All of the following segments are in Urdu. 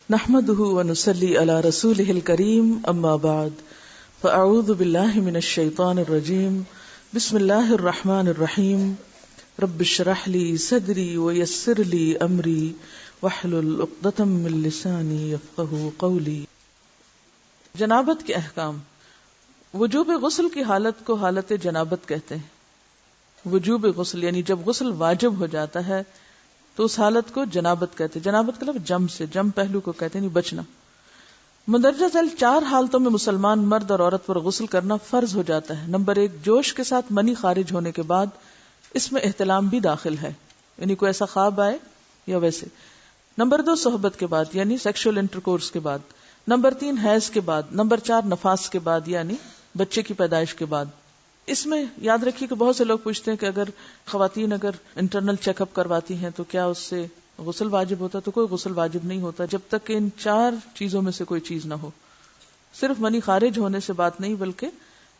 نحمده ونصلي على رسوله الكريم اما بعد فاعوذ بالله من الشيطان الرجيم بسم الله الرحمن الرحيم رب اشرح لي صدري ويسر لي امري واحلل عقدة من لساني يفقهوا قولي۔ جنابت کے احکام۔ وجوب غسل کی حالت کو حالت جنابت کہتے ہیں۔ وجوب غسل یعنی جب غسل واجب ہو جاتا ہے تو اس حالت کو جنابت کہتے ہیں۔ جنابت کا لفظ جم سے، جم پہلو کو کہتے ہیں، بچنا۔ مندرجہ ذیل 4 حالتوں میں مسلمان مرد اور عورت پر غسل کرنا فرض ہو جاتا ہے۔ نمبر 1، جوش کے ساتھ منی خارج ہونے کے بعد، اس میں احتلام بھی داخل ہے، یعنی کوئی ایسا خواب آئے یا ویسے۔ نمبر 2، صحبت کے بعد یعنی سیکشول انٹرکورس کے بعد۔ نمبر 3، حیض کے بعد۔ نمبر 4، نفاس کے بعد یعنی بچے کی پیدائش کے بعد۔ اس میں یاد رکھیے کہ بہت سے لوگ پوچھتے ہیں کہ اگر خواتین انٹرنل چیک اپ کرواتی ہیں تو کیا اس سے غسل واجب ہوتا ہے؟ تو کوئی غسل واجب نہیں ہوتا جب تک کہ ان 4 چیزوں میں سے کوئی چیز نہ ہو۔ صرف منی خارج ہونے سے بات نہیں، بلکہ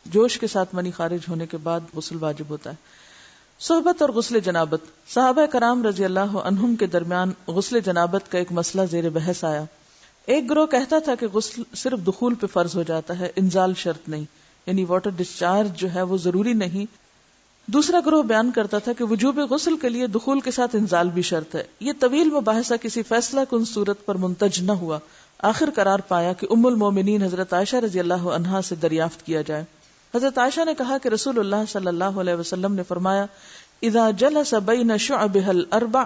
جوش کے ساتھ منی خارج ہونے کے بعد غسل واجب ہوتا ہے۔ صحبت اور غسل جنابت۔ صحابہ کرام رضی اللہ عنہم کے درمیان غسل جنابت کا ایک مسئلہ زیر بحث آیا۔ ایک گروہ کہتا تھا کہ غسل صرف دخول پہ فرض ہو جاتا ہے، انزال شرط نہیں، یعنی واٹر ڈسچارج جو ہے وہ ضروری نہیں۔ دوسرا گروہ بیان کرتا تھا کہ وجوب غسل کے لیے دخول کے ساتھ انزال بھی شرط ہے۔ یہ طویل مباحثہ کسی فیصلہ کن صورت پر منتج نہ ہوا۔ آخر قرار پایا کہ ام المومنین حضرت عائشہ رضی اللہ عنہا سے دریافت کیا جائے۔ حضرت عائشہ نے کہا کہ رسول اللہ صلی اللہ علیہ وسلم نے فرمایا، اذا جلس بین شعبها الاربع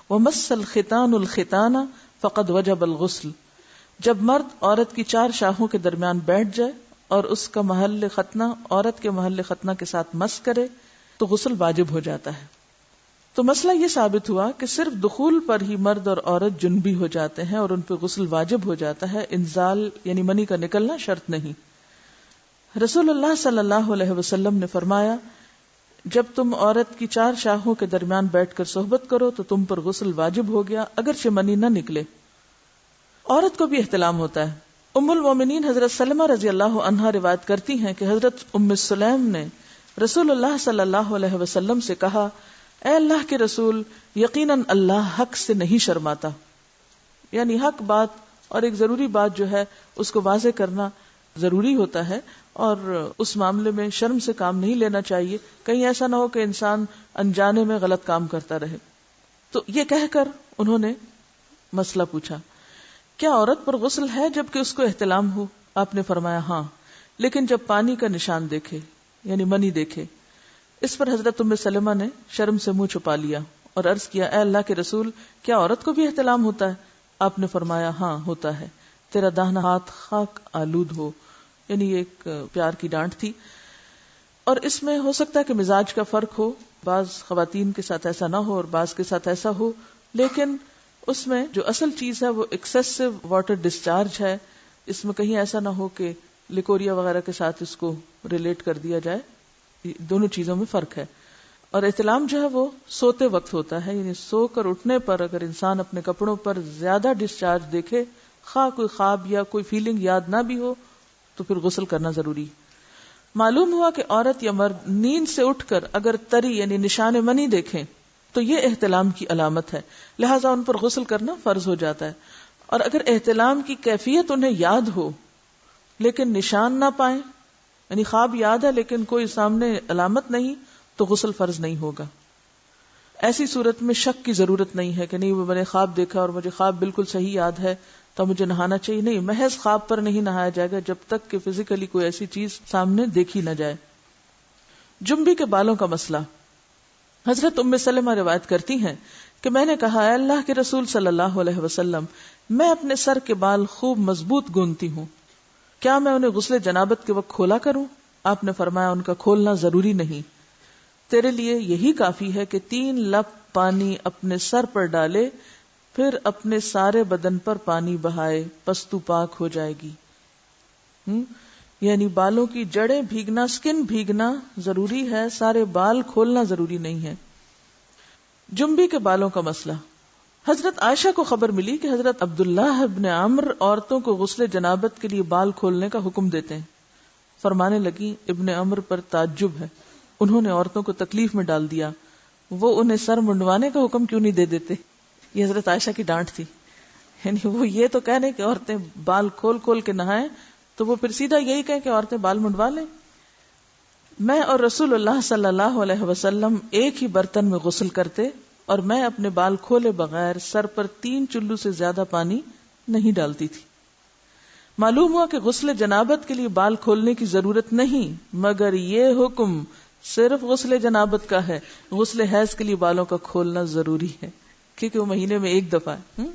ومس الختان الختان فقد وجب الغسل۔ جب مرد عورت کی 4 شاخوں کے درمیان بیٹھ جائے اور اس کا محل ختنہ عورت کے محل ختنہ کے ساتھ مس کرے تو غسل واجب ہو جاتا ہے۔ تو مسئلہ یہ ثابت ہوا کہ صرف دخول پر ہی مرد اور عورت جنبی ہو جاتے ہیں اور ان پہ غسل واجب ہو جاتا ہے، انزال یعنی منی کا نکلنا شرط نہیں۔ رسول اللہ صلی اللہ علیہ وسلم نے فرمایا، جب تم عورت کی 4 شاخوں کے درمیان بیٹھ کر صحبت کرو تو تم پر غسل واجب ہو گیا، اگرچہ منی نہ نکلے۔ عورت کو بھی احتلام ہوتا ہے۔ ام المومنین حضرت سلمہ رضی اللہ عنہا روایت کرتی ہیں کہ حضرت ام سلیم نے رسول اللہ صلی اللہ علیہ وسلم سے کہا، اے اللہ کے رسول، یقیناً اللہ حق سے نہیں شرماتا، یعنی حق بات اور ایک ضروری بات جو ہے اس کو واضح کرنا ضروری ہوتا ہے، اور اس معاملے میں شرم سے کام نہیں لینا چاہیے، کہیں ایسا نہ ہو کہ انسان انجانے میں غلط کام کرتا رہے۔ تو یہ کہہ کر انہوں نے مسئلہ پوچھا، کیا عورت پر غسل ہے جبکہ اس کو احتلام ہو؟ آپ نے فرمایا ہاں، لیکن جب پانی کا نشان دیکھے یعنی منی دیکھے۔ اس پر حضرت ام سلمہ نے شرم سے منہ چھپا لیا اور عرض کیا، اے اللہ کے رسول، کیا عورت کو بھی احتلام ہوتا ہے؟ آپ نے فرمایا ہاں ہوتا ہے، تیرا داہنا ہاتھ خاک آلود ہو، یعنی یہ ایک پیار کی ڈانٹ تھی۔ اور اس میں ہو سکتا ہے کہ مزاج کا فرق ہو، بعض خواتین کے ساتھ ایسا نہ ہو اور بعض کے ساتھ ایسا ہو، لیکن اس میں جو اصل چیز ہے وہ ایکسیسو واٹر ڈسچارج ہے۔ اس میں کہیں ایسا نہ ہو کہ لیکوریا وغیرہ کے ساتھ اس کو ریلیٹ کر دیا جائے۔ دونوں چیزوں میں فرق ہے۔ اور احتلام جو ہے وہ سوتے وقت ہوتا ہے، یعنی سو کر اٹھنے پر اگر انسان اپنے کپڑوں پر زیادہ ڈسچارج دیکھے، خواہ کوئی خواب یا کوئی فیلنگ یاد نہ بھی ہو، تو پھر غسل کرنا ضروری۔ معلوم ہوا کہ عورت یا مرد نیند سے اٹھ کر اگر تری یعنی نشان منی دیکھیں تو یہ احتلام کی علامت ہے، لہٰذا ان پر غسل کرنا فرض ہو جاتا ہے۔ اور اگر احتلام کی کیفیت انہیں یاد ہو لیکن نشان نہ پائیں، یعنی خواب یاد ہے لیکن کوئی سامنے علامت نہیں، تو غسل فرض نہیں ہوگا۔ ایسی صورت میں شک کی ضرورت نہیں ہے کہ نہیں میں نے خواب دیکھا اور مجھے خواب بالکل صحیح یاد ہے تو مجھے نہانا چاہیے، نہیں، محض خواب پر نہیں نہایا جائے گا جب تک کہ فزیکلی کوئی ایسی چیز سامنے دیکھی نہ جائے۔ جنبی کے بالوں کا مسئلہ۔ حضرت ام سلمہ روایت کرتی ہیں کہ میں نے کہا، اے اللہ کے رسول صلی اللہ علیہ وسلم، میں اپنے سر کے بال خوب مضبوط گوندتی ہوں، کیا میں انہیں غسل جنابت کے وقت کھولا کروں؟ آپ نے فرمایا، ان کا کھولنا ضروری نہیں، تیرے لیے یہی کافی ہے کہ 3 لپ پانی اپنے سر پر ڈالے، پھر اپنے سارے بدن پر پانی بہائے، پس تو پاک ہو جائے گی۔ یعنی بالوں کی جڑیں بھیگنا، سکن بھیگنا ضروری ہے، سارے بال کھولنا ضروری نہیں ہے۔ جنبی کے بالوں کا مسئلہ۔ حضرت عائشہ کو خبر ملی کہ حضرت عبداللہ ابن عمرو عورتوں کو غسل جنابت کے لیے بال کھولنے کا حکم دیتے ہیں۔ فرمانے لگی، ابن عمرو پر تعجب ہے، انہوں نے عورتوں کو تکلیف میں ڈال دیا، وہ انہیں سر منڈوانے کا حکم کیوں نہیں دے دیتے؟ یہ حضرت عائشہ کی ڈانٹ تھی یعنی وہ یہ تو کہنے کہ عورتیں بال کھول کھول کے نہائیں تو وہ پھر سیدھا یہی کہیں کہ عورتیں بال منڈوا لیں. میں اور رسول اللہ صلی اللہ علیہ وسلم ایک ہی برتن میں غسل کرتے اور میں اپنے بال کھولے بغیر سر پر 3 چلو سے زیادہ پانی نہیں ڈالتی تھی. معلوم ہوا کہ غسل جنابت کے لیے بال کھولنے کی ضرورت نہیں، مگر یہ حکم صرف غسل جنابت کا ہے. غسل حیض کے لیے بالوں کا کھولنا ضروری ہے کیونکہ وہ مہینے میں ایک دفعہ ہے.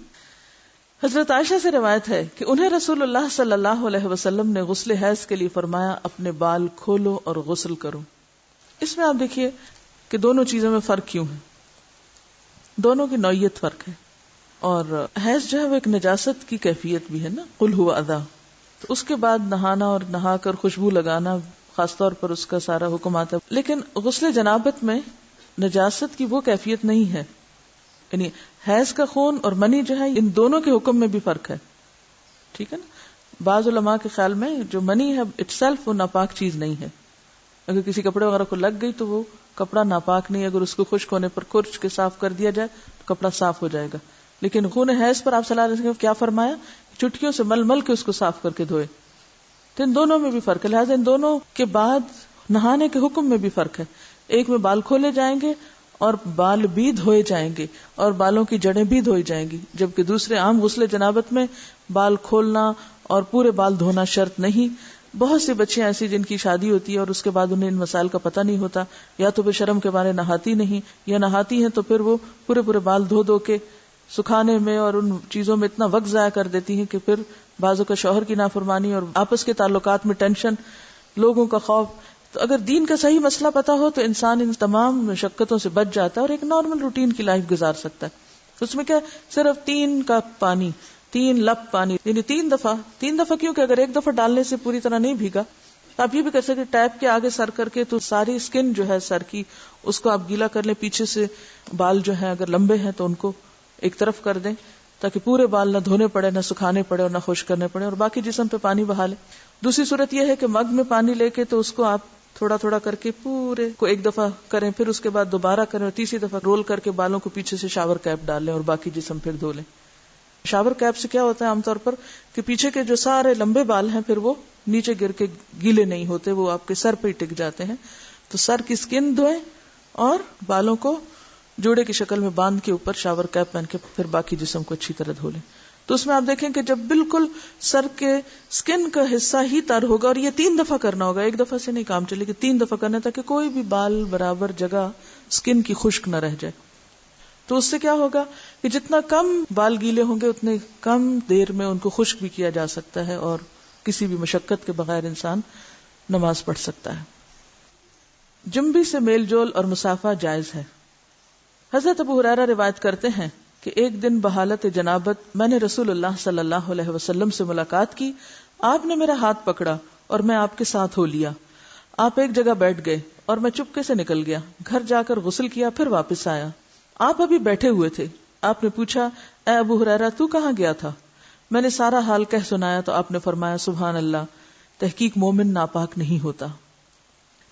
حضرت عائشہ سے روایت ہے کہ انہیں رسول اللہ صلی اللہ علیہ وسلم نے غسل حیض کے لیے فرمایا اپنے بال کھولو اور غسل کرو. اس میں آپ دیکھیے کہ دونوں چیزوں میں فرق کیوں ہے. دونوں کی نوعیت فرق ہے. اور حیض جو ہے وہ ایک نجاست کی کیفیت بھی ہے نا، قل هو اذی. تو اس کے بعد نہانا اور نہا کر خوشبو لگانا خاص طور پر اس کا سارا حکم آتا ہے. لیکن غسل جنابت میں نجاست کی وہ کیفیت نہیں ہے. یعنی حیض کا خون اور منی جو ہے ان دونوں کے حکم میں بھی فرق ہے. ٹھیک ہے نا. بعض علماء کے خیال میں جو منی ہے اٹ سیلف وہ ناپاک چیز نہیں ہے. اگر کسی کپڑے وغیرہ کو لگ گئی تو وہ کپڑا ناپاک نہیں. اگر اس کو خشک ہونے پر کھرچ کے صاف کر دیا جائے تو کپڑا صاف ہو جائے گا. لیکن خون حیض پر آپ صلی اللہ علیہ وسلم کیا فرمایا؟ چٹکیوں سے مل مل کے اس کو صاف کر کے دھوئے. تو ان دونوں میں بھی فرق ہے. لہٰذا ان دونوں کے بعد نہانے کے حکم میں بھی فرق ہے. ایک میں بال کھولے جائیں گے اور بال بھی دھوئے جائیں گے اور بالوں کی جڑیں بھی دھوئی جائیں گی، جبکہ دوسرے عام غسل جنابت میں بال کھولنا اور پورے بال دھونا شرط نہیں. بہت سی بچیاں ایسی جن کی شادی ہوتی ہے اور اس کے بعد انہیں ان مسائل کا پتہ نہیں ہوتا، یا تو وہ شرم کے مارے نہاتی نہیں، یا نہاتی ہیں تو پھر وہ پورے بال دھو دھو کے سکھانے میں اور ان چیزوں میں اتنا وقت ضائع کر دیتی ہیں کہ پھر بعضوں کا شوہر کی نافرمانی اور آپس کے تعلقات میں ٹینشن، لوگوں کا خوف. تو اگر دین کا صحیح مسئلہ پتا ہو تو انسان ان تمام مشقتوں سے بچ جاتا ہے اور ایک نارمل روٹین کی لائف گزار سکتا ہے. اس میں کیا صرف 3 کپ پانی، 3 لپ پانی، یعنی 3 دفعہ کیوں کہ اگر ایک دفعہ ڈالنے سے پوری طرح نہیں بھیگا تو آپ یہ بھی کر سکتے ٹیپ کے آگے سر کر کے تو ساری اسکن جو ہے سر کی اس کو آپ گیلا کر لیں. پیچھے سے بال جو ہیں اگر لمبے ہیں تو ان کو ایک طرف کر دیں تاکہ پورے بال نہ دھونے پڑے، نہ سکھانے پڑے اور نہ خشک کرنے پڑے، اور باقی جسم پہ پانی بہا لیں. دوسری صورت یہ ہے کہ مگ میں پانی لے کے تو اس کو آپ تھوڑا تھوڑا کر کے پورے کو ایک دفعہ کریں، پھر اس کے بعد دوبارہ کریں اور تیسری دفعہ رول کر کے بالوں کو پیچھے سے شاور کیپ ڈال لیں اور باقی جسم پھر دھو لیں. شاور کیپ سے کیا ہوتا ہے عام طور پر کہ پیچھے کے جو سارے لمبے بال ہیں پھر وہ نیچے گر کے گیلے نہیں ہوتے، وہ آپ کے سر پہ ہی ٹک جاتے ہیں. تو سر کی اسکن دھوئیں اور بالوں کو جوڑے کی شکل میں باندھ کے اوپر شاور کیپ پہن کے پھر باقی جسم کو اچھی طرح دھو لیں. تو اس میں آپ دیکھیں کہ جب بالکل سر کے سکن کا حصہ ہی تر ہوگا، اور یہ 3 دفعہ کرنا ہوگا، ایک دفعہ سے نہیں کام چلے کہ 3 دفعہ کرنا تاکہ کوئی بھی بال برابر جگہ سکن کی خشک نہ رہ جائے. تو اس سے کیا ہوگا کہ جتنا کم بال گیلے ہوں گے اتنے کم دیر میں ان کو خشک بھی کیا جا سکتا ہے اور کسی بھی مشقت کے بغیر انسان نماز پڑھ سکتا ہے. جنبی سے میل جول اور مسافہ جائز ہے. حضرت ابو ہریرہ روایت کرتے ہیں کہ ایک دن بحالت جنابت میں نے رسول اللہ صلی اللہ علیہ وسلم سے ملاقات کی. آپ نے میرا ہاتھ پکڑا اور میں آپ کے ساتھ ہو لیا. آپ ایک جگہ بیٹھ گئے اور میں چپکے سے نکل گیا. گھر جا کر غسل کیا، پھر واپس آیا. آپ ابھی بیٹھے ہوئے تھے. آپ نے پوچھا اے ابو ہریرہ تو کہاں گیا تھا؟ میں نے سارا حال کہہ سنایا تو آپ نے فرمایا سبحان اللہ، تحقیق مومن ناپاک نہیں ہوتا.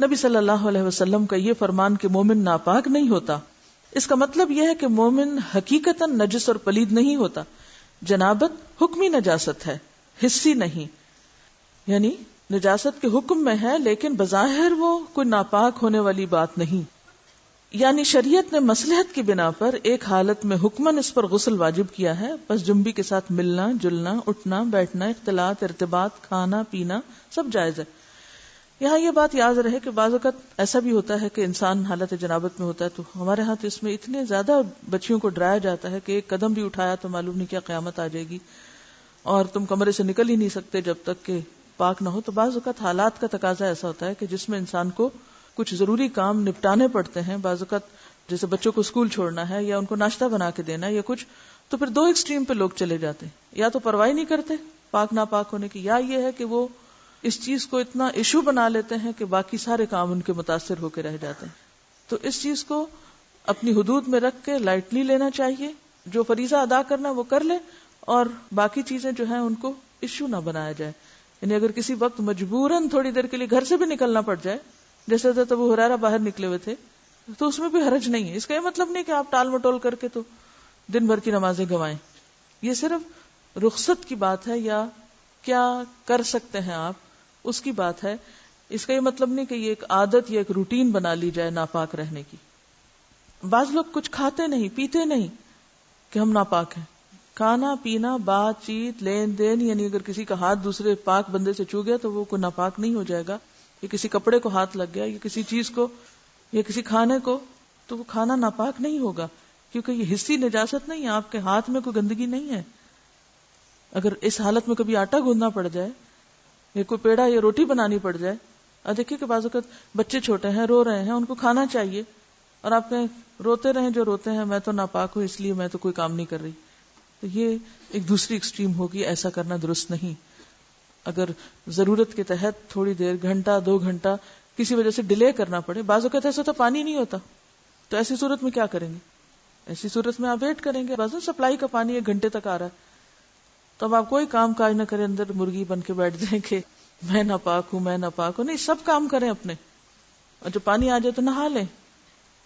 نبی صلی اللہ علیہ وسلم کا یہ فرمان کہ مومن ناپاک نہیں ہوتا، اس کا مطلب یہ ہے کہ مومن حقیقتاً نجس اور پلید نہیں ہوتا. جنابت حکمی نجاست ہے، حسی نہیں. یعنی نجاست کے حکم میں ہے لیکن بظاہر وہ کوئی ناپاک ہونے والی بات نہیں. یعنی شریعت نے مصلحت کی بنا پر ایک حالت میں حکماً اس پر غسل واجب کیا ہے. بس جنبی کے ساتھ ملنا جلنا، اٹھنا بیٹھنا، اختلاط، ارتباط، کھانا پینا سب جائز ہے. یہاں یہ بات یاد رہے کہ بعض اوقات ایسا بھی ہوتا ہے کہ انسان حالت جنابت میں ہوتا ہے تو ہمارے ہاں تو اس میں اتنے زیادہ بچیوں کو ڈرایا جاتا ہے کہ ایک قدم بھی اٹھایا تو معلوم نہیں کیا قیامت آ جائے گی اور تم کمرے سے نکل ہی نہیں سکتے جب تک کہ پاک نہ ہو. تو بعض اوقات حالات کا تقاضا ایسا ہوتا ہے کہ جس میں انسان کو کچھ ضروری کام نپٹانے پڑتے ہیں. بعض اوقات جیسے بچوں کو اسکول چھوڑنا ہے یا ان کو ناشتہ بنا کے دینا ہے یا کچھ، تو پھر 2 ایکسٹریم پہ لوگ چلے جاتے ہیں. یا تو پرواہ نہیں کرتے پاک ناپاک ہونے کی، یا یہ ہے کہ وہ اس چیز کو اتنا ایشو بنا لیتے ہیں کہ باقی سارے کام ان کے متاثر ہو کے رہ جاتے ہیں. تو اس چیز کو اپنی حدود میں رکھ کے لائٹلی لینا چاہیے. جو فریضہ ادا کرنا وہ کر لے اور باقی چیزیں جو ہیں ان کو ایشو نہ بنایا جائے. یعنی اگر کسی وقت مجبوراً تھوڑی دیر کے لیے گھر سے بھی نکلنا پڑ جائے، جیسے حضرت ابو ہریرہ باہر نکلے ہوئے تھے، تو اس میں بھی حرج نہیں ہے. اس کا یہ مطلب نہیں کہ آپ ٹال مٹول کر کے تو دن بھر کی نمازیں گنوائیں. یہ صرف رخصت کی بات ہے یا کیا کر سکتے ہیں آپ، اس کی بات ہے. اس کا یہ مطلب نہیں کہ یہ ایک عادت یا ایک روٹین بنا لی جائے ناپاک رہنے کی. بعض لوگ کچھ کھاتے نہیں پیتے نہیں کہ ہم ناپاک ہیں. کھانا پینا بات چیت لین دین، یعنی اگر کسی کا ہاتھ دوسرے پاک بندے سے چھو گیا تو وہ کوئی ناپاک نہیں ہو جائے گا. یا کسی کپڑے کو ہاتھ لگ گیا یا کسی چیز کو یا کسی کھانے کو، تو وہ کھانا ناپاک نہیں ہوگا، کیونکہ یہ حصی نجاست نہیں ہے. آپ کے ہاتھ میں کوئی گندگی نہیں ہے. اگر اس حالت میں کبھی آٹا گوندنا پڑ جائے یا کوئی پیڑا یا روٹی بنانی پڑ جائے، اور دیکھیے کہ بعض اوقات بچے چھوٹے ہیں رو رہے ہیں، ان کو کھانا چاہیے، اور آپ کہیں روتے رہیں جو روتے ہیں، میں تو ناپاک ہوں اس لیے میں تو کوئی کام نہیں کر رہی. تو یہ ایک دوسری ایکسٹریم ہوگی، ایسا کرنا درست نہیں. اگر ضرورت کے تحت تھوڑی دیر، گھنٹہ 2 گھنٹہ کسی وجہ سے ڈیلے کرنا پڑے. بعض اوقات ایسا ہوتا پانی نہیں ہوتا، تو ایسی صورت میں کیا کریں گے؟ ایسی صورت میں آپ ویٹ کریں گے. بعض سپلائی کا پانی 1 گھنٹے تک آ رہا ہے، تو اب آپ کوئی کام کاج نہ کریں، اندر مرغی بن کے بیٹھ جائیں کہ میں ناپاک ہوں میں ناپاک ہوں. نہیں، سب کام کریں اپنے، اور جو پانی آ جائے تو نہا لیں.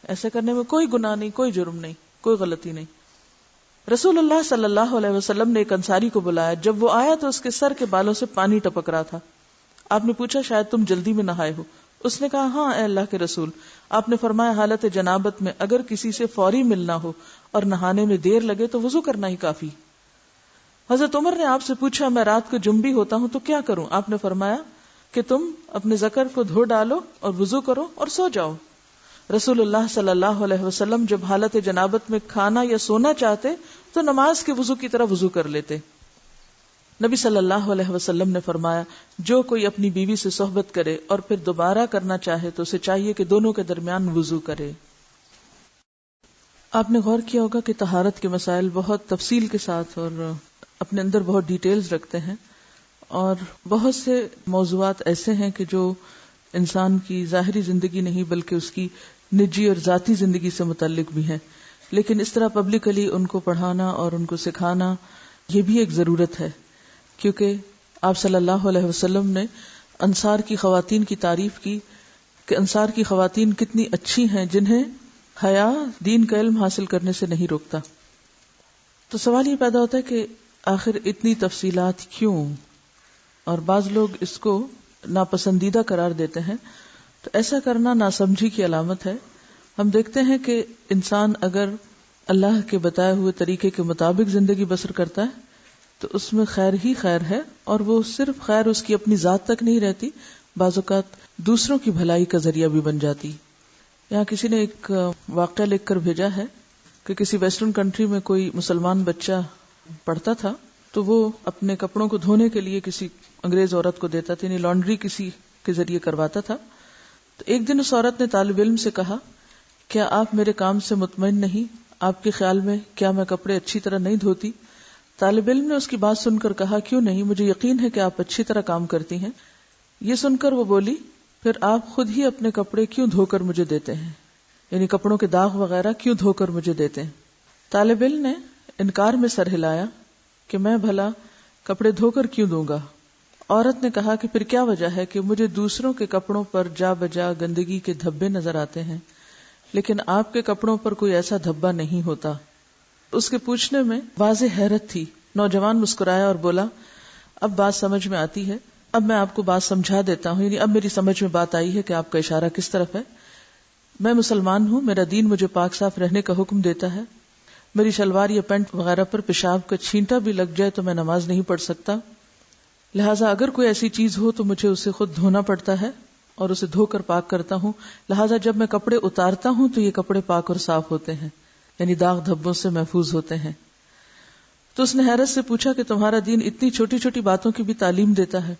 ایسا کرنے میں کوئی گناہ نہیں، کوئی جرم نہیں، کوئی غلطی نہیں. رسول اللہ صلی اللہ علیہ وسلم نے ایک انصاری کو بلایا. جب وہ آیا تو اس کے سر کے بالوں سے پانی ٹپک رہا تھا. آپ نے پوچھا شاید تم جلدی میں نہائے ہو. اس نے کہا ہاں اے اللہ کے رسول. آپ نے فرمایا حالت جنابت میں اگر کسی سے فوری ملنا ہو اور نہانے میں دیر لگے تو وضو کرنا ہی کافی. حضرت عمر نے آپ سے پوچھا میں رات کو جنبی ہوتا ہوں تو کیا کروں؟ آپ نے فرمایا کہ تم اپنے ذکر کو دھو ڈالو اور وضو کرو اور سو جاؤ. رسول اللہ صلی اللہ علیہ وسلم جب حالت جنابت میں کھانا یا سونا چاہتے تو نماز کے وضو کی طرح وضو کر لیتے. نبی صلی اللہ علیہ وسلم نے فرمایا جو کوئی اپنی بیوی سے صحبت کرے اور پھر دوبارہ کرنا چاہے تو اسے چاہیے کہ دونوں کے درمیان وضو کرے. آپ نے غور کیا ہوگا کہ طہارت کے مسائل بہت تفصیل کے ساتھ اور اپنے اندر بہت ڈیٹیلز رکھتے ہیں، اور بہت سے موضوعات ایسے ہیں کہ جو انسان کی ظاہری زندگی نہیں بلکہ اس کی نجی اور ذاتی زندگی سے متعلق بھی ہیں. لیکن اس طرح پبلکلی ان کو پڑھانا اور ان کو سکھانا یہ بھی ایک ضرورت ہے، کیونکہ آپ صلی اللہ علیہ وسلم نے انصار کی خواتین کی تعریف کی کہ انصار کی خواتین کتنی اچھی ہیں جنہیں حیا دین کا علم حاصل کرنے سے نہیں روکتا. تو سوال یہ پیدا ہوتا ہے کہ آخر اتنی تفصیلات کیوں؟ اور بعض لوگ اس کو ناپسندیدہ قرار دیتے ہیں. تو ایسا کرنا ناسمجھی کی علامت ہے. ہم دیکھتے ہیں کہ انسان اگر اللہ کے بتائے ہوئے طریقے کے مطابق زندگی بسر کرتا ہے تو اس میں خیر ہی خیر ہے، اور وہ صرف خیر اس کی اپنی ذات تک نہیں رہتی، بعض اوقات دوسروں کی بھلائی کا ذریعہ بھی بن جاتی. یہاں کسی نے ایک واقعہ لکھ کر بھیجا ہے کہ کسی ویسٹرن کنٹری میں کوئی مسلمان بچہ پڑھتا تھا، تو وہ اپنے کپڑوں کو دھونے کے لیے کسی انگریز عورت کو دیتا تھا، یعنی لانڈری کسی کے ذریعے کرواتا تھا. تو ایک دن اس عورت نے طالب علم سے کہا کیا آپ میرے کام سے مطمئن نہیں؟ آپ کے خیال میں کیا میں کپڑے اچھی طرح نہیں دھوتی؟ طالب علم نے اس کی بات سن کر کہا کیوں نہیں، مجھے یقین ہے کہ آپ اچھی طرح کام کرتی ہیں. یہ سن کر وہ بولی پھر آپ خود ہی اپنے کپڑے کیوں دھو کر مجھے دیتے ہیں، یعنی کپڑوں کے داغ وغیرہ کیوں دھو کر مجھے دیتے ہیں؟ طالب علم نے انکار میں سر ہلایا کہ میں بھلا کپڑے دھو کر کیوں دوں گا. عورت نے کہا کہ پھر کیا وجہ ہے کہ مجھے دوسروں کے کپڑوں پر جا بجا گندگی کے دھبے نظر آتے ہیں لیکن آپ کے کپڑوں پر کوئی ایسا دھبا نہیں ہوتا. اس کے پوچھنے میں واضح حیرت تھی. نوجوان مسکرایا اور بولا اب بات سمجھ میں آتی ہے، اب میں آپ کو بات سمجھا دیتا ہوں، یعنی اب میری سمجھ میں بات آئی ہے کہ آپ کا اشارہ کس طرف ہے. میں مسلمان ہوں، میرا دین مجھے پاک صاف رہنے کا حکم دیتا ہے. میری شلوار یا پینٹ وغیرہ پر پیشاب کا چھینٹا بھی لگ جائے تو میں نماز نہیں پڑھ سکتا، لہٰذا اگر کوئی ایسی چیز ہو تو مجھے اسے خود دھونا پڑتا ہے اور اسے دھو کر پاک کرتا ہوں، لہٰذا جب میں کپڑے اتارتا ہوں تو یہ کپڑے پاک اور صاف ہوتے ہیں، یعنی داغ دھبوں سے محفوظ ہوتے ہیں. تو اس نے حیرت سے پوچھا کہ تمہارا دین اتنی چھوٹی چھوٹی باتوں کی بھی تعلیم دیتا ہے؟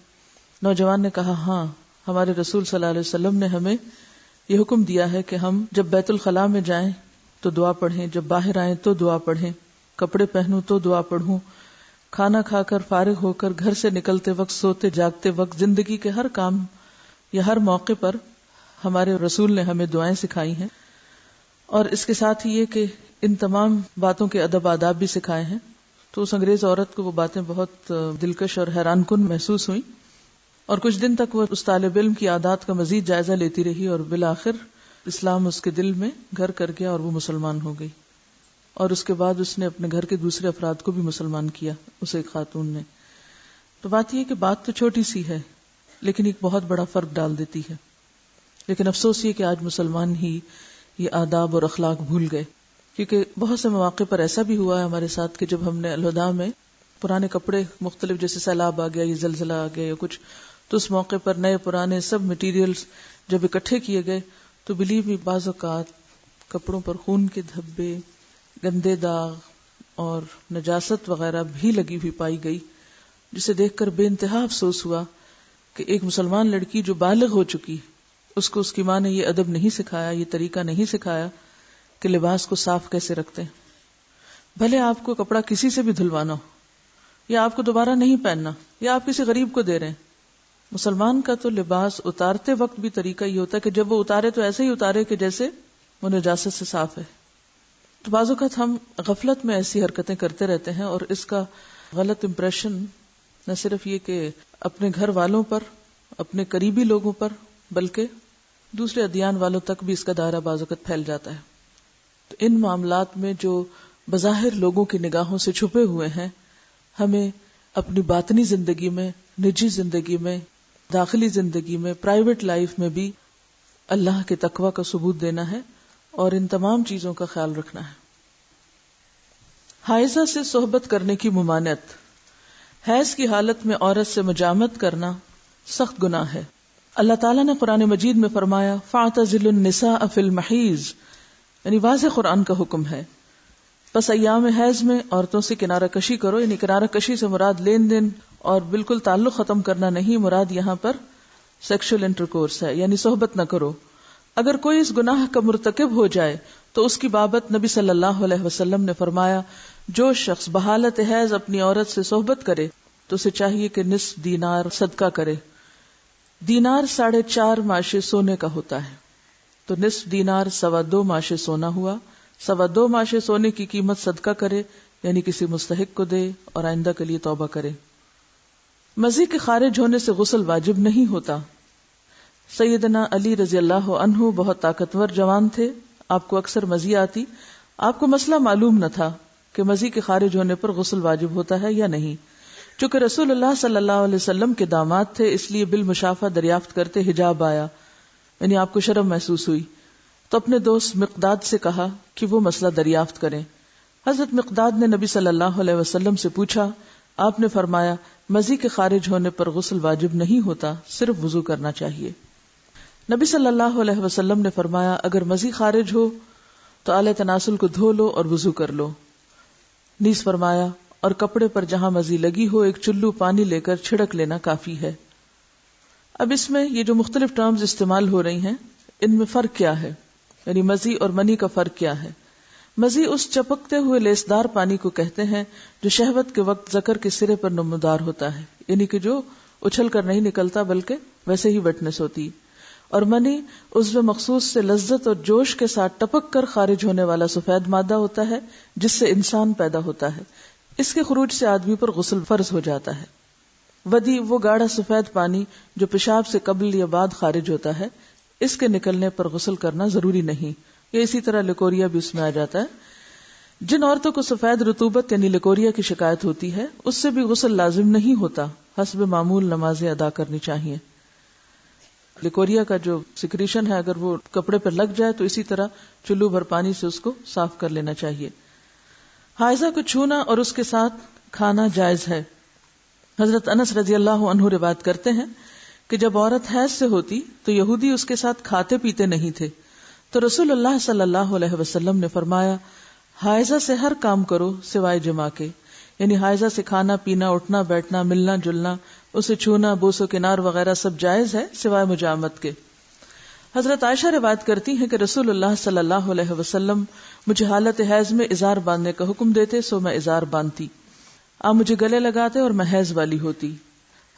نوجوان نے کہا ہاں، ہمارے رسول صلی اللہ علیہ وسلم نے ہمیں یہ حکم دیا ہے کہ ہم جب بیت الخلاء میں جائیں تو دعا پڑھیں، جب باہر آئیں تو دعا پڑھیں، کپڑے پہنوں تو دعا پڑھوں، کھانا کھا کر فارغ ہو کر گھر سے نکلتے وقت، سوتے جاگتے وقت، زندگی کے ہر کام یا ہر موقع پر ہمارے رسول نے ہمیں دعائیں سکھائی ہیں. اور اس کے ساتھ ہی یہ کہ ان تمام باتوں کے ادب آداب بھی سکھائے ہیں. تو اس انگریز عورت کو وہ باتیں بہت دلکش اور حیران کن محسوس ہوئیں، اور کچھ دن تک وہ اس طالب علم کی عادات کا مزید جائزہ لیتی رہی، اور بالآخر اسلام اس کے دل میں گھر کر گیا اور وہ مسلمان ہو گئی. اور اس کے بعد اس نے اپنے گھر کے دوسرے افراد کو بھی مسلمان کیا، اسے ایک خاتون نے. تو بات یہ کہ بات تو چھوٹی سی ہے لیکن ایک بہت بڑا فرق ڈال دیتی ہے. لیکن افسوس یہ کہ آج مسلمان ہی یہ آداب اور اخلاق بھول گئے، کیونکہ بہت سے مواقع پر ایسا بھی ہوا ہے ہمارے ساتھ کہ جب ہم نے الہدا میں پرانے کپڑے مختلف، جیسے سیلاب آ گیا یا زلزلہ آ گیا یا کچھ، تو اس موقع پر نئے پرانے سب مٹیریلز جب اکٹھے کیے گئے تو بلیو می بعض اوقات کپڑوں پر خون کے دھبے، گندے داغ اور نجاست وغیرہ بھی لگی ہوئی پائی گئی، جسے دیکھ کر بے انتہا افسوس ہوا کہ ایک مسلمان لڑکی جو بالغ ہو چکی، اس کو اس کی ماں نے یہ ادب نہیں سکھایا، یہ طریقہ نہیں سکھایا کہ لباس کو صاف کیسے رکھتے ہیں. بھلے آپ کو کپڑا کسی سے بھی دھلوانا ہو یا آپ کو دوبارہ نہیں پہننا یا آپ کسی غریب کو دے رہے ہیں، مسلمان کا تو لباس اتارتے وقت بھی طریقہ یہ ہوتا ہے کہ جب وہ اتارے تو ایسے ہی اتارے کہ جیسے وہ نجاست سے صاف ہے. تو بعض اوقات ہم غفلت میں ایسی حرکتیں کرتے رہتے ہیں اور اس کا غلط امپریشن نہ صرف یہ کہ اپنے گھر والوں پر، اپنے قریبی لوگوں پر، بلکہ دوسرے ادیان والوں تک بھی اس کا دائرہ بعض اوقات پھیل جاتا ہے. تو ان معاملات میں جو بظاہر لوگوں کی نگاہوں سے چھپے ہوئے ہیں، ہمیں اپنی باطنی زندگی میں، نجی زندگی میں، داخلی زندگی میں، پرائیویٹ لائف میں بھی اللہ کے تقوی کا ثبوت دینا ہے اور ان تمام چیزوں کا خیال رکھنا ہے. حائضہ سے صحبت کرنے کی ممانعت. حیض کی حالت میں عورت سے مجامت کرنا سخت گناہ ہے. اللہ تعالیٰ نے قرآن مجید میں فرمایا فَاعْتَزِلُوا النِّسَاءَ فِي الْمَحِيضِ، یعنی واضح قرآن کا حکم ہے. پس ایام حیض میں عورتوں سے کنارہ کشی کرو، یعنی کنارہ کشی سے مراد لین دین اور بالکل تعلق ختم کرنا نہیں، مراد یہاں پر سیکشل انٹرکورس ہے، یعنی صحبت نہ کرو. اگر کوئی اس گناہ کا مرتکب ہو جائے تو اس کی بابت نبی صلی اللہ علیہ وسلم نے فرمایا جو شخص بحالت حیض اپنی عورت سے صحبت کرے تو اسے چاہیے کہ نصف دینار صدقہ کرے. دینار 4.5 ماشے سونے کا ہوتا ہے، تو نصف دینار 2.25 ماشے سونا ہوا. 2.25 ماشے سونے کی قیمت صدقہ کرے، یعنی کسی مستحق کو دے اور آئندہ کے لیے توبہ کرے. مزی کے خارج ہونے سے غسل واجب نہیں ہوتا. سیدنا علی رضی اللہ عنہ بہت طاقتور جوان تھے، آپ کو اکثر مزی آتی. آپ کو مسئلہ معلوم نہ تھا کہ مزی کے خارج ہونے پر غسل واجب ہوتا ہے یا نہیں. چونکہ رسول اللہ صلی اللہ علیہ وسلم کے داماد تھے، اس لیے بالمشافہ دریافت کرتے حجاب آیا، یعنی آپ کو شرم محسوس ہوئی. تو اپنے دوست مقداد سے کہا کہ وہ مسئلہ دریافت کریں. حضرت مقداد نے نبی صلی اللہ علیہ وسلم سے پوچھا. آپ نے فرمایا مزی کے خارج ہونے پر غسل واجب نہیں ہوتا، صرف وضو کرنا چاہیے. نبی صلی اللہ علیہ وسلم نے فرمایا اگر مزی خارج ہو تو آلہ تناسل کو دھو لو اور وضو کر لو. نیز فرمایا اور کپڑے پر جہاں مزی لگی ہو ایک چلو پانی لے کر چھڑک لینا کافی ہے. اب اس میں یہ جو مختلف ٹرمز استعمال ہو رہی ہیں ان میں فرق کیا ہے، یعنی مزی اور منی کا فرق کیا ہے. مزی اس چپکتے ہوئے لیسدار پانی کو کہتے ہیں جو شہوت کے وقت ذکر کے سرے پر نمودار ہوتا ہے، یعنی کہ جو اچھل کر نہیں نکلتا بلکہ ویسے ہی ویٹنس ہوتی. اور منی عضو مخصوص سے لذت اور جوش کے ساتھ ٹپک کر خارج ہونے والا سفید مادہ ہوتا ہے جس سے انسان پیدا ہوتا ہے. اس کے خروج سے آدمی پر غسل فرض ہو جاتا ہے. ودی وہ گاڑھا سفید پانی جو پیشاب سے قبل یا بعد خارج ہوتا ہے، اس کے نکلنے پر غسل کرنا ضروری نہیں. یا اسی طرح لکوریا بھی اس میں آ جاتا ہے. جن عورتوں کو سفید رطوبت یعنی لکوریا کی شکایت ہوتی ہے اس سے بھی غسل لازم نہیں ہوتا، حسب معمول نمازیں ادا کرنی چاہیے. لکوریا کا جو سیکریشن ہے اگر وہ کپڑے پر لگ جائے تو اسی طرح چلو بھر پانی سے اس کو صاف کر لینا چاہیے. حائضہ کو چھونا اور اس کے ساتھ کھانا جائز ہے. حضرت انس رضی اللہ عنہ روایت کرتے ہیں کہ جب عورت حیض سے ہوتی تو یہودی اس کے ساتھ کھاتے پیتے نہیں تھے، تو رسول اللہ صلی اللہ علیہ وسلم نے فرمایا حائضہ سے ہر کام کرو سوائے جماع کے، یعنی حائضہ سے کھانا پینا، اٹھنا بیٹھنا، ملنا جلنا، اسے چھونا، بوس و کنار وغیرہ سب جائز ہے سوائے مجامت کے. حضرت عائشہ روایت کرتی ہیں کہ رسول اللہ صلی اللہ علیہ وسلم مجھے حالت حیض میں ازار باندھنے کا حکم دیتے، سو میں ازار باندھتی. آپ مجھے گلے لگاتے اور میں حیض والی ہوتی.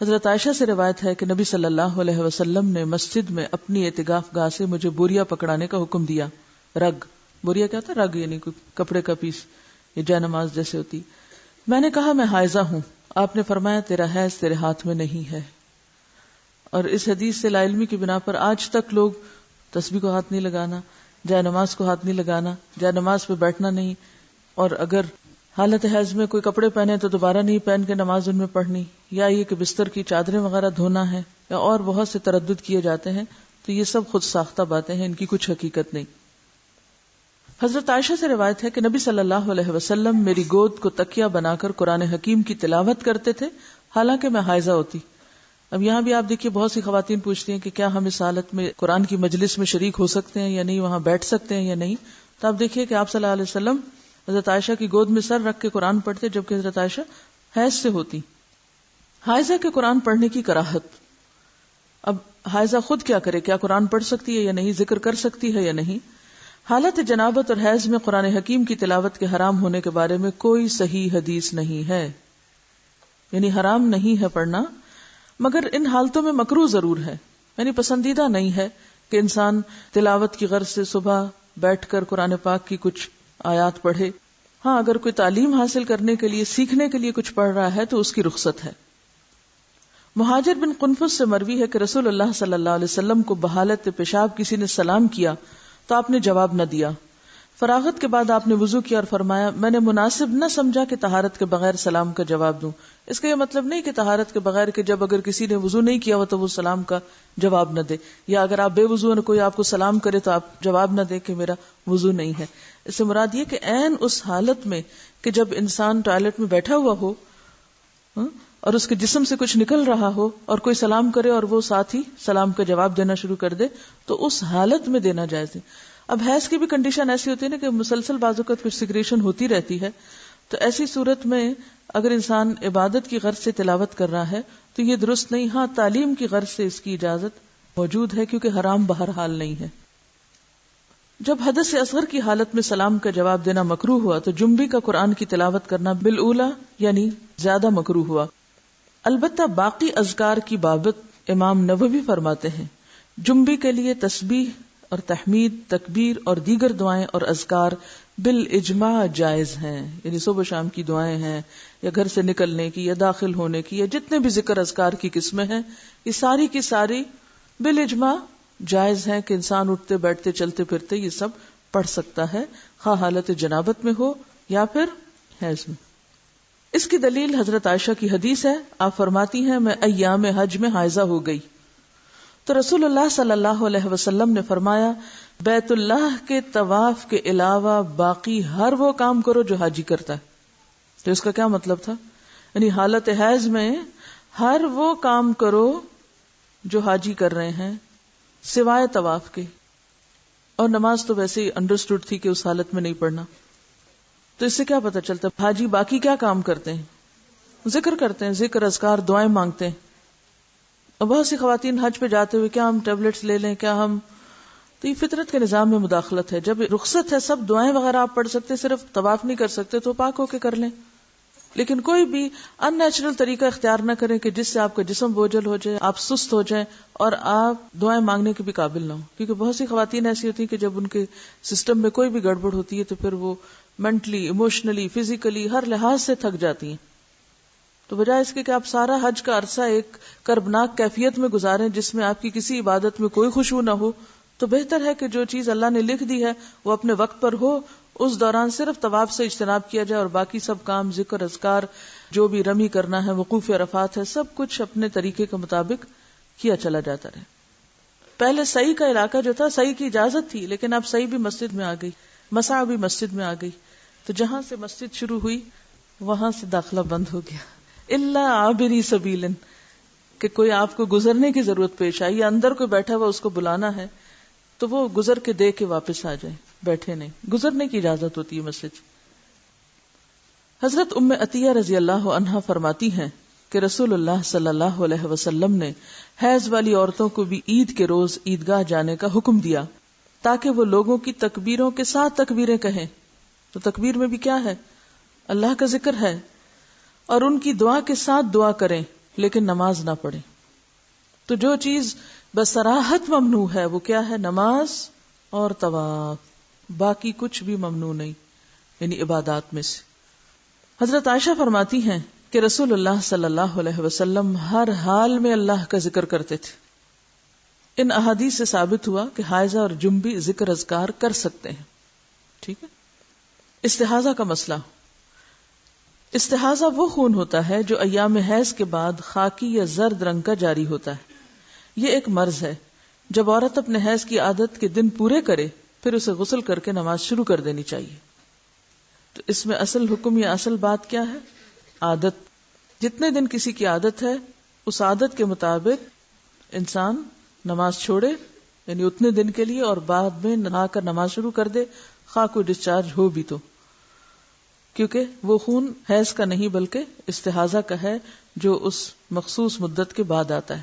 حضرت عائشہ سے روایت ہے کہ نبی صلی اللہ علیہ وسلم نے مسجد میں اپنی اعتکاف گاہ سے مجھے بوریا پکڑانے کا حکم دیا. رگ، بوریا کیا ہوتا ہے؟ رگ یعنی کپڑے کا پیس، یہ جے نماز جیسے ہوتی. میں نے کہا میں حائضہ ہوں. آپ نے فرمایا تیرا حیض تیرے ہاتھ میں نہیں ہے. اور اس حدیث سے لا علمی کی بنا پر آج تک لوگ تسبیح کو ہاتھ نہیں لگانا، جے نماز کو ہاتھ نہیں لگانا، جے نماز پہ بیٹھنا نہیں، اور اگر حالت حیض میں کوئی کپڑے پہنے تو دوبارہ نہیں پہن کے نماز ان میں پڑھنی، یا یہ کہ بستر کی چادریں وغیرہ دھونا ہے، یا اور بہت سے تردد کیے جاتے ہیں، تو یہ سب خود ساختہ باتیں ہیں، ان کی کچھ حقیقت نہیں۔ حضرت عائشہ سے روایت ہے کہ نبی صلی اللہ علیہ وسلم میری گود کو تکیہ بنا کر قرآن حکیم کی تلاوت کرتے تھے حالانکہ میں حائضہ ہوتی۔ اب یہاں بھی آپ دیکھیے بہت سی خواتین پوچھتی ہیں کہ کیا ہم اس حالت میں قرآن کی مجلس میں شریک ہو سکتے ہیں یا نہیں، وہاں بیٹھ سکتے ہیں یا نہیں؟ تو آپ دیکھیے کہ آپ صلی اللہ علیہ وسلم حضرت عائشہ کی گود میں سر رکھ کے قرآن پڑھتے، جبکہ حضرت عائشہ حیض سے ہوتی۔ حائضہ کے قرآن پڑھنے کی کراہت۔ اب حائضہ خود کیا کرے؟ کیا قرآن پڑھ سکتی ہے یا نہیں؟ ذکر کر سکتی ہے یا نہیں؟ حالت جنابت اور حیض میں قرآن حکیم کی تلاوت کے حرام ہونے کے بارے میں کوئی صحیح حدیث نہیں ہے، یعنی حرام نہیں ہے پڑھنا، مگر ان حالتوں میں مکروہ ضرور ہے، یعنی پسندیدہ نہیں ہے کہ انسان تلاوت کی غرض سے صبح بیٹھ کر قرآن پاک کی کچھ آیات پڑھے۔ ہاں اگر کوئی تعلیم حاصل کرنے کے لیے، سیکھنے کے لیے کچھ پڑھ رہا ہے تو اس کی رخصت ہے۔ مہاجر بن قنفس سے مروی ہے کہ رسول اللہ صلی اللہ علیہ وسلم کو بحالت پیشاب کسی نے سلام کیا تو آپ نے جواب نہ دیا۔ فراغت کے بعد آپ نے وضو کیا اور فرمایا میں نے مناسب نہ سمجھا کہ طہارت کے بغیر سلام کا جواب دوں۔ اس کا یہ مطلب نہیں کہ طہارت کے بغیر کہ جب اگر کسی نے وضو نہیں کیا ہو تو وہ سلام کا جواب نہ دے، یا اگر آپ بے وضو ہیں کوئی آپ کو سلام کرے تو آپ جواب نہ دے کہ میرا وضو نہیں ہے۔ اس سے مراد یہ کہ عین اس حالت میں کہ جب انسان ٹوائلٹ میں بیٹھا ہوا ہو اور اس کے جسم سے کچھ نکل رہا ہو اور کوئی سلام کرے اور وہ ساتھ ہی سلام کا جواب دینا شروع کر دے تو اس حالت میں دینا جائز ہے۔ اب حیض کی بھی کنڈیشن ایسی ہوتی ہے نا کہ مسلسل بعض اوقات کچھ سیکریشن ہوتی رہتی ہے، تو ایسی صورت میں اگر انسان عبادت کی غرض سے تلاوت کر رہا ہے تو یہ درست نہیں۔ ہاں تعلیم کی غرض سے اس کی اجازت موجود ہے کیونکہ حرام بہرحال نہیں ہے۔ جب حدث اصغر کی حالت میں سلام کا جواب دینا مکروہ ہوا تو جنبی کا قرآن کی تلاوت کرنا بالاولی یعنی زیادہ مکروہ ہوا۔ البتہ باقی اذکار کی بابت امام نووی فرماتے ہیں جنبی کے لیے تسبیح اور تحمید، تکبیر اور دیگر دعائیں اور اذکار بالاجماع جائز ہیں، یعنی صبح شام کی دعائیں ہیں یا گھر سے نکلنے کی یا داخل ہونے کی یا جتنے بھی ذکر اذکار کی قسمیں ہیں یہ ساری کی ساری بالاجماع جائز ہیں کہ انسان اٹھتے بیٹھتے چلتے پھرتے یہ سب پڑھ سکتا ہے، خواہ حالت جنابت میں ہو یا پھر حیض میں۔ اس کی دلیل حضرت عائشہ کی حدیث ہے، آپ فرماتی ہیں میں ایام حج میں حائضہ ہو گئی تو رسول اللہ صلی اللہ علیہ وسلم نے فرمایا بیت اللہ کے طواف کے علاوہ باقی ہر وہ کام کرو جو حاجی کرتا ہے۔ تو اس کا کیا مطلب تھا؟ یعنی حالت حیض میں ہر وہ کام کرو جو حاجی کر رہے ہیں سوائے طواف کے، اور نماز تو ویسے ہی انڈرسٹوڈ تھی کہ اس حالت میں نہیں پڑھنا۔ تو اس سے کیا پتہ چلتا ہے حاجی باقی کیا کام کرتے ہیں؟ ذکر کرتے ہیں، ذکر اذکار دعائیں مانگتے ہیں۔ اور بہت سی خواتین حج پہ جاتے ہوئے کیا ہم ٹیبلٹس لے لیں، کیا ہم، تو یہ فطرت کے نظام میں مداخلت ہے۔ جب رخصت ہے سب دعائیں وغیرہ آپ پڑھ سکتے، صرف طواف نہیں کر سکتے تو پاک ہو کے کر لیں، لیکن کوئی بھی ان نیچرل طریقہ اختیار نہ کریں کہ جس سے آپ کا جسم بوجھل ہو جائے، آپ سست ہو جائیں اور آپ دعائیں مانگنے کے بھی قابل نہ ہوں۔ کیونکہ بہت سی خواتین ایسی ہوتی ہیں کہ جب ان کے سسٹم میں کوئی بھی گڑبڑ ہوتی ہے تو پھر وہ مینٹلی، ایموشنلی، فزیکلی ہر لحاظ سے تھک جاتی ہیں۔ تو بجائے اس کے کہ آپ سارا حج کا عرصہ ایک کربناک کیفیت میں گزاریں جس میں آپ کی کسی عبادت میں کوئی خشوع نہ ہو، تو بہتر ہے کہ جو چیز اللہ نے لکھ دی ہے وہ اپنے وقت پر ہو، اس دوران صرف طواف سے اجتناب کیا جائے اور باقی سب کام ذکر اذکار جو بھی رمی کرنا ہے، وقوف عرفات ہے، سب کچھ اپنے طریقے کے مطابق کیا چلا جاتا رہے۔ پہلے سعی کا علاقہ جو تھا سعی کی اجازت تھی، لیکن اب سعی بھی مسجد میں آ گئی، مسعی بھی مسجد میں آ گئی، تو جہاں سے مسجد شروع ہوئی وہاں سے داخلہ بند ہو گیا، الا عابری سبیل، کہ کوئی آپ کو گزرنے کی ضرورت پیش آئی یا اندر کوئی بیٹھا ہوا اس کو بلانا ہے تو وہ گزر کے دے کے واپس آ جائے، بیٹھے نہیں، گزرنے کی اجازت ہوتی ہے مسجد۔ حضرت ام عطیہ رضی اللہ عنہا فرماتی ہیں کہ رسول اللہ صلی اللہ علیہ وسلم نے حیض والی عورتوں کو بھی عید کے روز عیدگاہ جانے کا حکم دیا تاکہ وہ لوگوں کی تکبیروں کے ساتھ تکبیریں کہیں۔ تو تکبیر میں بھی کیا ہے؟ اللہ کا ذکر ہے، اور ان کی دعا کے ساتھ دعا کریں لیکن نماز نہ پڑھیں۔ تو جو چیز بصراحت ممنوع ہے وہ کیا ہے؟ نماز اور طواف، باقی کچھ بھی ممنوع نہیں، یعنی عبادات میں سے۔ حضرت عائشہ فرماتی ہیں کہ رسول اللہ صلی اللہ علیہ وسلم ہر حال میں اللہ کا ذکر کرتے تھے۔ ان احادیث سے ثابت ہوا کہ حائضہ اور جنبی ذکر اذکار کر سکتے ہیں، ٹھیک ہے۔ استحاضہ کا مسئلہ. استحاضہ وہ خون ہوتا ہے جو ایام حیض کے بعد خاکی یا زرد رنگ کا جاری ہوتا ہے. یہ ایک مرض ہے. جب عورت اپنے حیض کی عادت کے دن پورے کرے پھر اسے غسل کر کے نماز شروع کر دینی چاہیے. تو اس میں اصل حکم یا اصل بات کیا ہے؟ عادت. جتنے دن کسی کی عادت ہے اس عادت کے مطابق انسان نماز چھوڑے، یعنی اتنے دن کے لیے، اور بعد میں نہا کر نماز شروع کر دے، خواہ کوئی ڈسچارج ہو بھی تو، کیونکہ وہ خون حیض کا نہیں بلکہ استحاضہ کا ہے جو اس مخصوص مدت کے بعد آتا ہے.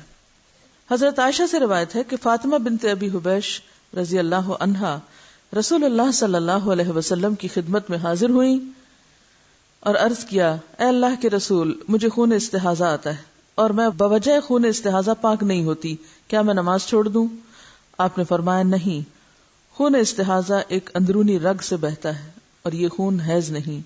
حضرت عائشہ سے روایت ہے کہ فاطمہ بنت ابی حبیش رضی اللہ عنہا رسول اللہ صلی اللہ علیہ وسلم کی خدمت میں حاضر ہوئیں اور عرض کیا، اے اللہ کے رسول، مجھے خون استحاضہ آتا ہے اور میں بوجہ خون استحاضہ پاک نہیں ہوتی، کیا میں نماز چھوڑ دوں؟ آپ نے فرمایا، نہیں، خون استحاضہ ایک اندرونی رگ سے بہتا ہے اور یہ خون حیض نہیں.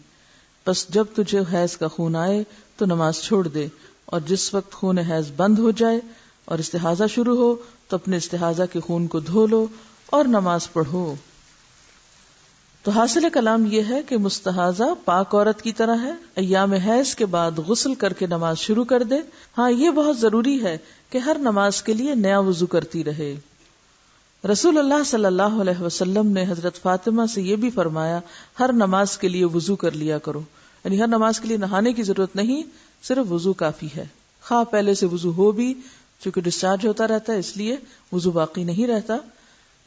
بس جب تجھے حیض کا خون آئے تو نماز چھوڑ دے، اور جس وقت خون حیض بند ہو جائے اور استحاضہ شروع ہو تو اپنے استحاضہ کے خون کو دھو لو اور نماز پڑھو. تو حاصل کلام یہ ہے کہ مستحاضہ پاک عورت کی طرح ہے، ایام حیض کے بعد غسل کر کے نماز شروع کر دے. ہاں، یہ بہت ضروری ہے کہ ہر نماز کے لیے نیا وضو کرتی رہے. رسول اللہ صلی اللہ علیہ وسلم نے حضرت فاطمہ سے یہ بھی فرمایا، ہر نماز کے لیے وضو کر لیا کرو. یعنی ہر نماز کے لیے نہانے کی ضرورت نہیں، صرف وضو کافی ہے. خواہ پہلے سے وضو ہو بھی، چونکہ ڈسچارج ہوتا رہتا ہے اس لیے وضو باقی نہیں رہتا،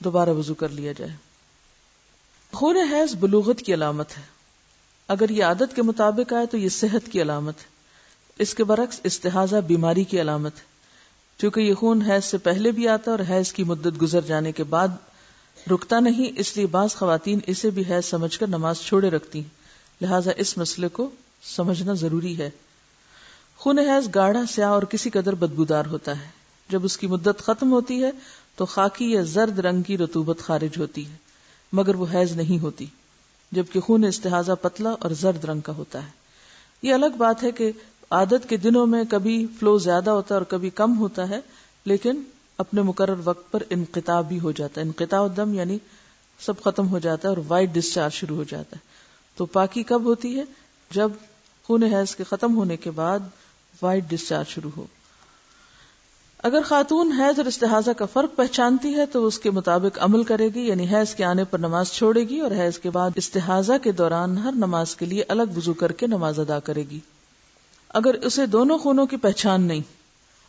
دوبارہ وضو کر لیا جائے. خون حیض بلوغت کی علامت ہے. اگر یہ عادت کے مطابق آئے تو یہ صحت کی علامت ہے. اس کے برعکس استحاضہ بیماری کی علامت ہے. چونکہ یہ خون حیض سے پہلے بھی آتا ہے اور حیض کی مدت گزر جانے کے بعد رکتا نہیں، اس لیے بعض خواتین اسے بھی حیض سمجھ کر نماز چھوڑے رکھتی ہیں. لہٰذا اس مسئلے کو سمجھنا ضروری ہے. خون حیض گاڑھا، سیاہ اور کسی قدر بدبودار ہوتا ہے. جب اس کی مدت ختم ہوتی ہے تو خاکی یا زرد رنگ کی رطوبت خارج ہوتی ہے، مگر وہ حیض نہیں ہوتی. جبکہ خون استحاضہ پتلا اور زرد رنگ کا ہوتا ہے. یہ الگ بات ہے کہ عادت کے دنوں میں کبھی فلو زیادہ ہوتا ہے اور کبھی کم ہوتا ہے، لیکن اپنے مقرر وقت پر انقطاع بھی ہو جاتا ہے. انقطاع الدم یعنی سب ختم ہو جاتا ہے اور وائٹ ڈسچارج شروع ہو جاتا ہے. تو پاکی کب ہوتی ہے؟ جب خون حیض کے ختم ہونے کے بعد وائٹ ڈسچارج شروع ہو. اگر خاتون حیض اور استحاضہ کا فرق پہچانتی ہے تو اس کے مطابق عمل کرے گی، یعنی حیض کے آنے پر نماز چھوڑے گی اور حیض کے بعد استحاضہ کے دوران ہر نماز کے لیے الگ وضو کر کے نماز ادا کرے گی. اگر اسے دونوں خونوں کی پہچان نہیں،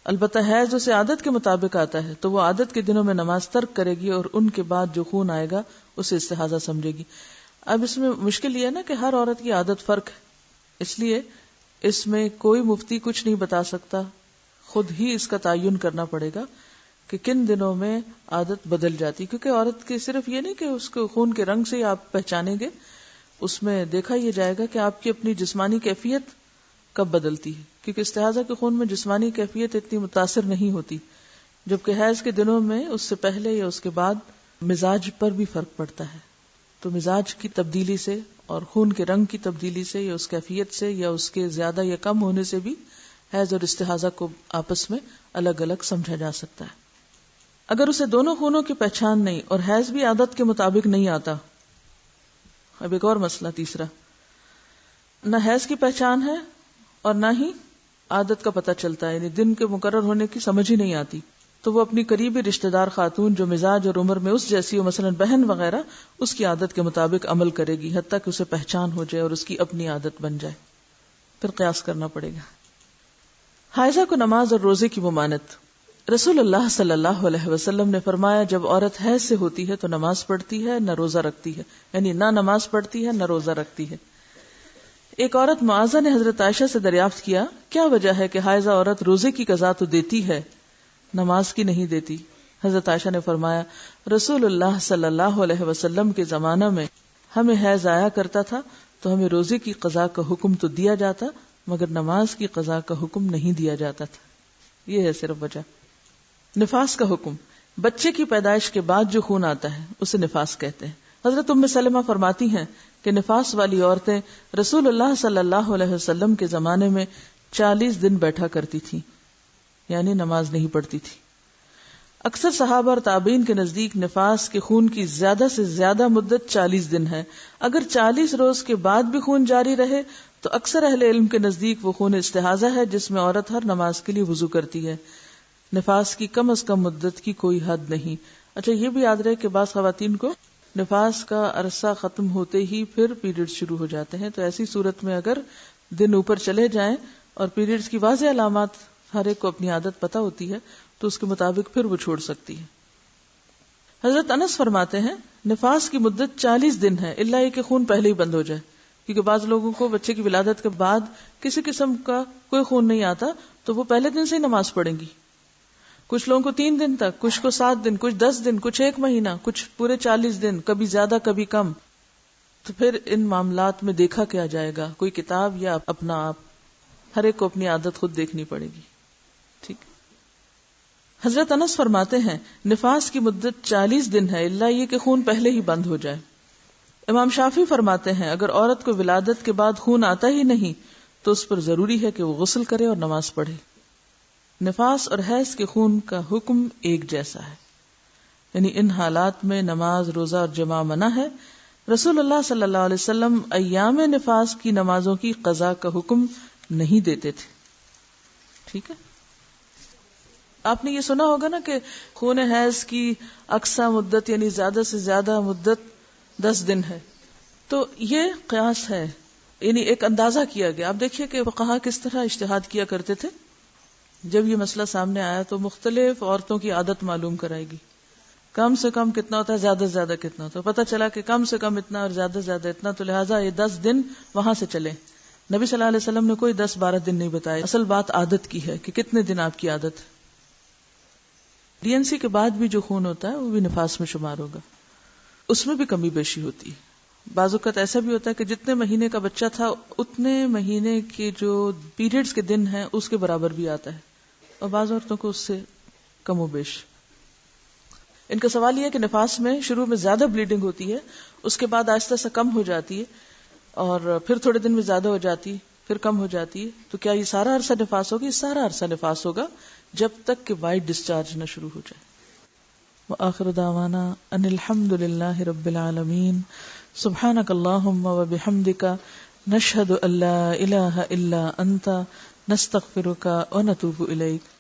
البتہ حیض اسے عادت کے مطابق آتا ہے، تو وہ عادت کے دنوں میں نماز ترک کرے گی اور ان کے بعد جو خون آئے گا اسے استحاضہ سمجھے گی. اب اس میں مشکل یہ ہے نا کہ ہر عورت کی عادت فرق ہے، اس لیے اس میں کوئی مفتی کچھ نہیں بتا سکتا، خود ہی اس کا تعین کرنا پڑے گا کہ کن دنوں میں عادت بدل جاتی. کیونکہ عورت کے صرف یہ نہیں کہ اس کو خون کے رنگ سے آپ پہچانیں گے، اس میں دیکھا یہ جائے گا کہ آپ کی اپنی جسمانی کیفیت کب بدلتی ہے. کیونکہ استحاضہ کے خون میں جسمانی کیفیت اتنی متاثر نہیں ہوتی، جبکہ حیض کے دنوں میں اس سے پہلے یا اس کے بعد مزاج پر بھی فرق پڑتا ہے. تو مزاج کی تبدیلی سے اور خون کے رنگ کی تبدیلی سے یا اس کیفیت سے یا اس کے زیادہ یا کم ہونے سے بھی حیض اور استحاضہ کو آپس میں الگ الگ سمجھا جا سکتا ہے. اگر اسے دونوں خونوں کی پہچان نہیں اور حیض بھی عادت کے مطابق نہیں آتا. اب ایک اور مسئلہ تیسرا، نہ حیض کی پہچان ہے اور نہ ہی عادت کا پتہ چلتا ہے، یعنی دن کے مقرر ہونے کی سمجھ ہی نہیں آتی، تو وہ اپنی قریبی رشتہ دار خاتون جو مزاج اور عمر میں اس جیسی ہو، مثلا بہن وغیرہ، اس کی عادت کے مطابق عمل کرے گی حتیٰ کہ اسے پہچان ہو جائے اور اس کی اپنی عادت بن جائے. پھر قیاس کرنا پڑے گا. حائضہ کو نماز اور روزے کی ممانعت. رسول اللہ صلی اللہ علیہ وسلم نے فرمایا، جب عورت حیض سے ہوتی ہے تو نماز پڑھتی ہے نہ روزہ رکھتی ہے، یعنی نہ نماز پڑھتی ہے نہ روزہ رکھتی ہے. ایک عورت معاذہ نے حضرت عائشہ سے دریافت کیا، کیا وجہ ہے کہ حائضہ عورت روزے کی قضا تو دیتی ہے، نماز کی نہیں دیتی؟ حضرت عائشہ نے فرمایا، رسول اللہ صلی اللہ علیہ وسلم کے زمانہ میں ہمیں حیض آیا کرتا تھا تو ہمیں روزے کی قضا کا حکم تو دیا جاتا مگر نماز کی قضا کا حکم نہیں دیا جاتا تھا. یہ ہے صرف وجہ. نفاس کا حکم. بچے کی پیدائش کے بعد جو خون آتا ہے اسے نفاس کہتے ہیں. حضرت ام سلمہ فرماتی ہیں کہ نفاس والی عورتیں رسول اللہ صلی اللہ علیہ وسلم کے زمانے میں 40 دن بیٹھا کرتی تھیں، یعنی نماز نہیں پڑھتی تھی. اکثر صحابہ اور تابعین کے نزدیک نفاس کے خون کی زیادہ سے زیادہ مدت 40 دن ہے. اگر 40 روز کے بعد بھی خون جاری رہے تو اکثر اہل علم کے نزدیک وہ خون استحاضہ ہے جس میں عورت ہر نماز کے لیے وضو کرتی ہے. نفاس کی کم از کم مدت کی کوئی حد نہیں. اچھا یہ بھی یاد رہے کہ بعض خواتین کو نفاس کا عرصہ ختم ہوتے ہی پھر پیریڈ شروع ہو جاتے ہیں، تو ایسی صورت میں اگر دن اوپر چلے جائیں اور پیریڈز کی واضح علامات ہر ایک کو اپنی عادت پتہ ہوتی ہے تو اس کے مطابق پھر وہ چھوڑ سکتی ہے. حضرت انس فرماتے ہیں نفاس کی مدت 40 دن ہے الا یہ کہ خون پہلے ہی بند ہو جائے، کیونکہ بعض لوگوں کو بچے کی ولادت کے بعد کسی قسم کا کوئی خون نہیں آتا تو وہ پہلے دن سے ہی نماز پڑھیں گی. کچھ لوگوں کو 3 دن تک، کچھ کو 7 دن، کچھ 10 دن، کچھ 1 مہینہ، کچھ پورے 40 دن، کبھی زیادہ کبھی کم. تو پھر ان معاملات میں دیکھا کیا جائے گا؟ کوئی کتاب یا اپنا آپ؟ ہر ایک کو اپنی عادت خود دیکھنی پڑے گی. ٹھیک. حضرت انس فرماتے ہیں نفاس کی مدت 40 دن ہے الا یہ کہ خون پہلے ہی بند ہو جائے. امام شافعی فرماتے ہیں اگر عورت کو ولادت کے بعد خون آتا ہی نہیں تو اس پر ضروری ہے کہ وہ غسل کرے اور نماز پڑھے. نفاس اور حیض کے خون کا حکم ایک جیسا ہے، یعنی ان حالات میں نماز، روزہ اور جماع منع ہے. رسول اللہ صلی اللہ علیہ وسلم ایام نفاس کی نمازوں کی قضاء کا حکم نہیں دیتے تھے. ٹھیک ہے. آپ نے یہ سنا ہوگا نا کہ خون حیض کی اقصی مدت یعنی زیادہ سے زیادہ مدت 10 دن ہے. تو یہ قیاس ہے، یعنی ایک اندازہ کیا گیا. آپ دیکھیے کہ فقہا کس طرح اجتہاد کیا کرتے تھے. جب یہ مسئلہ سامنے آیا تو مختلف عورتوں کی عادت معلوم کرائے گی. کم سے کم کتنا ہوتا ہے، زیادہ سے زیادہ کتنا ہوتا ہے. پتہ چلا کہ کم سے کم اتنا اور زیادہ سے زیادہ اتنا، تو لہٰذا یہ 10 دن وہاں سے چلے. نبی صلی اللہ علیہ وسلم نے کوئی 10-12 دن نہیں بتائے. اصل بات عادت کی ہے کہ کتنے دن آپ کی عادت. ڈی این سی کے بعد بھی جو خون ہوتا ہے وہ بھی نفاس میں شمار ہوگا. اس میں بھی کمی بیشی ہوتی ہے. بعض اوقات ایسا بھی ہوتا ہے کہ جتنے مہینے کا بچہ تھا اتنے مہینے کے جو پیریڈز کے دن ہیں اس کے برابر بھی آتا ہے، اور بعض عورتوں کو اس سے کم و بیش. ان کا سوال یہ ہے کہ نفاس میں شروع میں زیادہ بلیڈنگ ہوتی ہے، اس کے بعد آہستہ سے کم ہو جاتی ہے، اور پھر تھوڑے دن میں زیادہ ہو جاتی ہے، پھر کم ہو جاتی ہے. تو کیا یہ سارا عرصہ نفاس ہوگا؟ یہ سارا عرصہ نفاس ہوگا جب تک کہ وائٹ ڈسچارج نہ شروع ہو جائے. وآخر دعوانا ان الحمد للہ رب العالمین. سبحانک اللہم وبحمدک نشہد ان لا الہ الا انت نستغفرک ونتوب الیک.